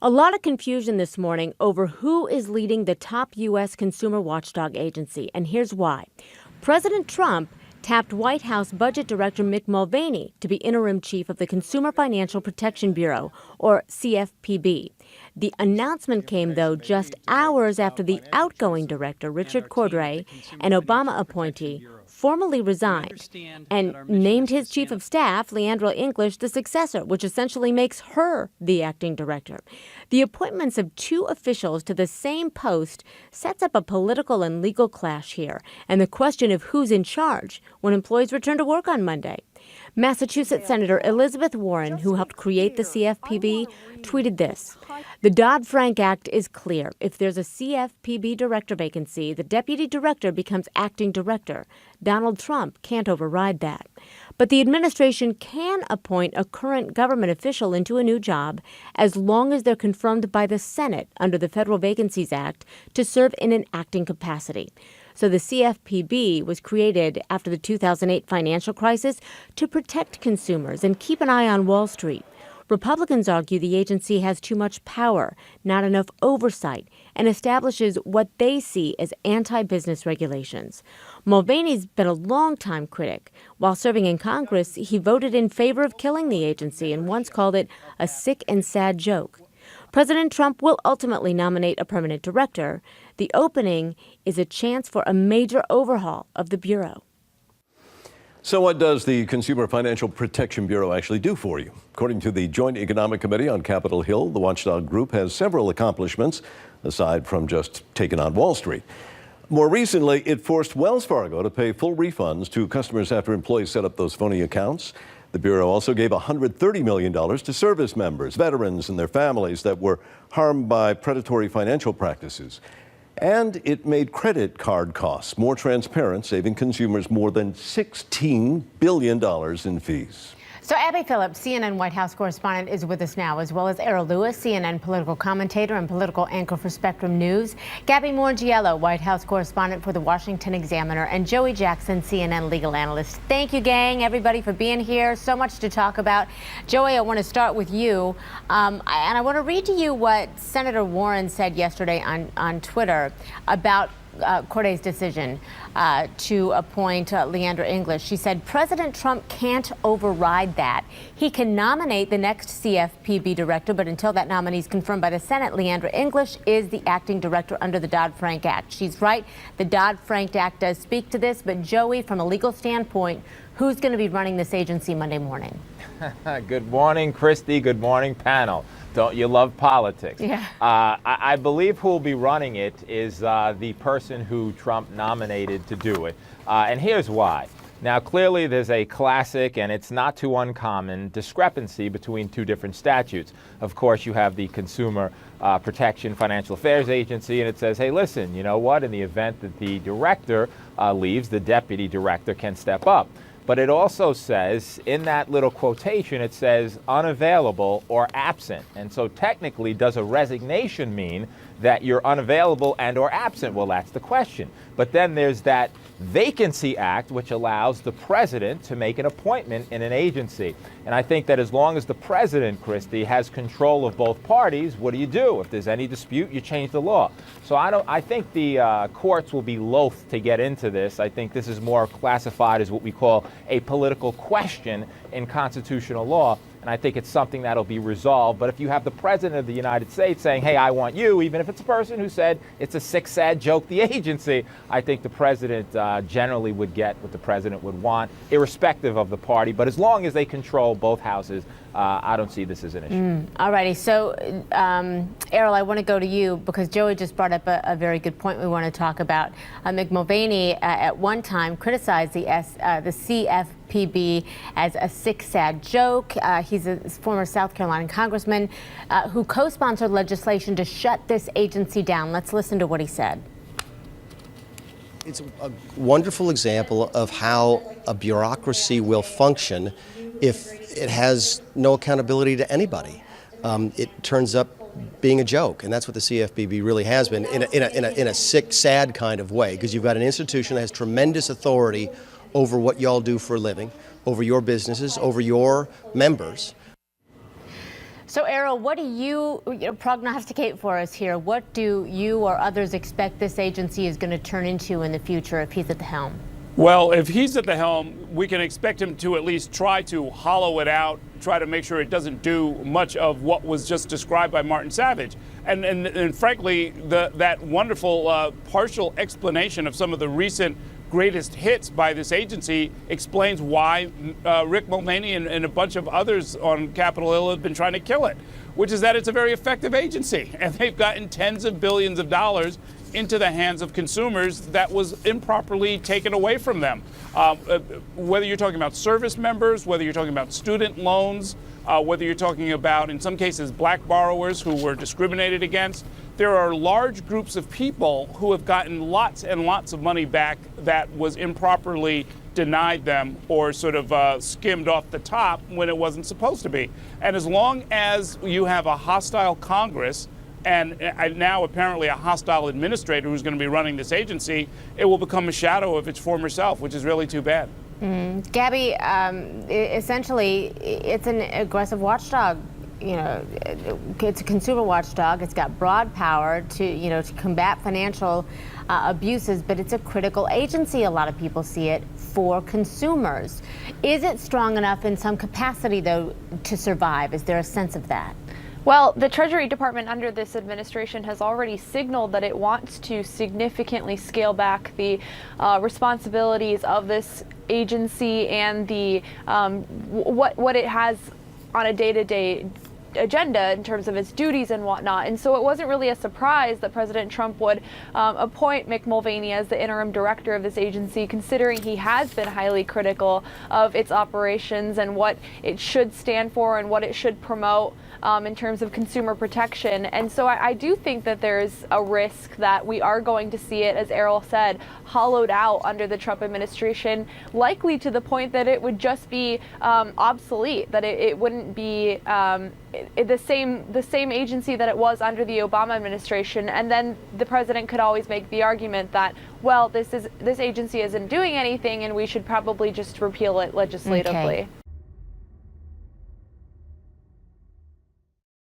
A lot of confusion this morning over who is leading the top U.S. consumer watchdog agency, and here's why. President Trump tapped White House Budget Director Mick Mulvaney to be interim chief of the Consumer Financial Protection Bureau, or CFPB. The announcement came, though, just hours after the outgoing director, Richard Cordray, an Obama appointee, formally resigned and named his chief of staff, Leandra English, the successor, which essentially makes her the acting director. The appointments of two officials to the same post sets up a political and legal clash here, and the question of who's in charge when employees return to work on Monday. Massachusetts Senator Elizabeth Warren, who helped create the CFPB, tweeted this: "The Dodd-Frank Act is clear. If there's a CFPB director vacancy, the deputy director becomes acting director. Donald Trump can't override that. But the administration can appoint a current government official into a new job as long as they're confirmed by the Senate under the Federal Vacancies Act to serve in an acting capacity." So the CFPB was created after the 2008 financial crisis to protect consumers and keep an eye on Wall Street. Republicans argue the agency has too much power, not enough oversight, and establishes what they see as anti-business regulations. Mulvaney's been a longtime critic. While serving in Congress, he voted in favor of killing the agency and once called it a sick and sad joke. President Trump will ultimately nominate a permanent director. The opening is a chance for a major overhaul of the Bureau. So what does the Consumer Financial Protection Bureau actually do for you? According to the Joint Economic Committee on Capitol Hill, the watchdog group has several accomplishments, aside from just taking on Wall Street. More recently, it forced Wells Fargo to pay full refunds to customers after employees set up those phony accounts. The Bureau also gave $130 million to service members, veterans, and their families that were harmed by predatory financial practices. And it made credit card costs more transparent, saving consumers more than $16 billion in fees. So Abby Phillips, CNN White House correspondent, is with us now, as well as Errol Lewis, CNN political commentator and political anchor for Spectrum News, Gabby Morgiello, White House correspondent for the Washington Examiner, and Joey Jackson, CNN legal analyst. Thank you, gang, everybody, for being here. So much to talk about. Joey, I want to start with you, and I want to read to you what Senator Warren said yesterday on Twitter about Cordray's decision to appoint Leandra English. She said, "President Trump can't override that. He can nominate the next CFPB director, but until that nominee is confirmed by the Senate, Leandra English is the acting director under the Dodd-Frank Act." She's right. The Dodd-Frank Act does speak to this. But Joey, from a legal standpoint, who's going to be running this agency Monday morning? Good morning, Christy. Good morning, panel. Don't you love politics? Yeah. I believe who will be running it is the person who Trump nominated to do it. And here's why. Now, clearly, there's a classic, and it's not too uncommon, discrepancy between two different statutes. Of course, you have the Consumer Protection Financial Affairs Agency, and it says, hey, listen, you know what? In the event that the director leaves, the deputy director can step up. But it also says, in that little quotation, it says unavailable or absent. And so technically, does a resignation mean that you're unavailable and or absent? Well, that's the question. But then there's that Vacancy Act, which allows the president to make an appointment in an agency. And I think that as long as the president, Christie, has control of both parties, what do? If there's any dispute, you change the law. So I think the courts will be loath to get into this. I think this is more classified as what we call a political question in constitutional law. And I think it's something that'll be resolved. But if you have the president of the United States saying, hey, I want you, even if it's a person who said it's a sick, sad joke, the agency, I think the president generally would get what the president would want, irrespective of the party. But as long as they control both houses, I don't see this as an issue. All righty. So, Errol, I want to go to you because Joey just brought up a very good point we want to talk about. Mick Mulvaney at one time criticized the CFPB as a sick, sad joke. He's a former South Carolina congressman who co-sponsored legislation to shut this agency down. Let's listen to what he said. It's a wonderful example of how a bureaucracy will function if it has no accountability to anybody. It turns up being a joke, and that's what the CFPB really has been in a sick, sad kind of way, because you've got an institution that has tremendous authority over what y'all do for a living, over your businesses, over your members. So, Errol, what do you prognosticate for us here? What do you or others expect this agency is going to turn into in the future if he's at the helm? Well, if he's at the helm, we can expect him to at least try to hollow it out, try to make sure it doesn't do much of what was just described by Martin Savage. And frankly, that wonderful partial explanation of some of the recent greatest hits by this agency explains why Rick Mulvaney and a bunch of others on Capitol Hill have been trying to kill it, which is that it's a very effective agency. And they've gotten tens of billions of dollars into the hands of consumers that was improperly taken away from them. Whether you're talking about service members, whether you're talking about student loans, whether you're talking about, in some cases, black borrowers who were discriminated against, there are large groups of people who have gotten lots and lots of money back that was improperly denied them or sort of skimmed off the top when it wasn't supposed to be. And as long as you have a hostile Congress and now apparently a hostile administrator who's going to be running this agency, it will become a shadow of its former self, which is really too bad. Gabby, essentially, it's an aggressive watchdog. It's a consumer watchdog. It's got broad power to combat financial abuses, but it's a critical agency. A lot of people see it for consumers. Is it strong enough in some capacity, though, to survive? Is there a sense of that? Well, the Treasury Department under this administration has already signaled that it wants to significantly scale back the responsibilities of this agency and the what it has on a day-to-day agenda in terms of its duties and whatnot. And so it wasn't really a surprise that President Trump would appoint Mick Mulvaney as the interim director of this agency, considering he has been highly critical of its operations and what it should stand for and what it should promote in terms of consumer protection. And so I do think that there's a risk that we are going to see it, as Errol said, hollowed out under the Trump administration, likely to the point that it would just be obsolete, that it wouldn't be the same agency that it was under the Obama administration. And then the president could always make the argument that, well, this agency isn't doing anything and we should probably just repeal it legislatively. Okay.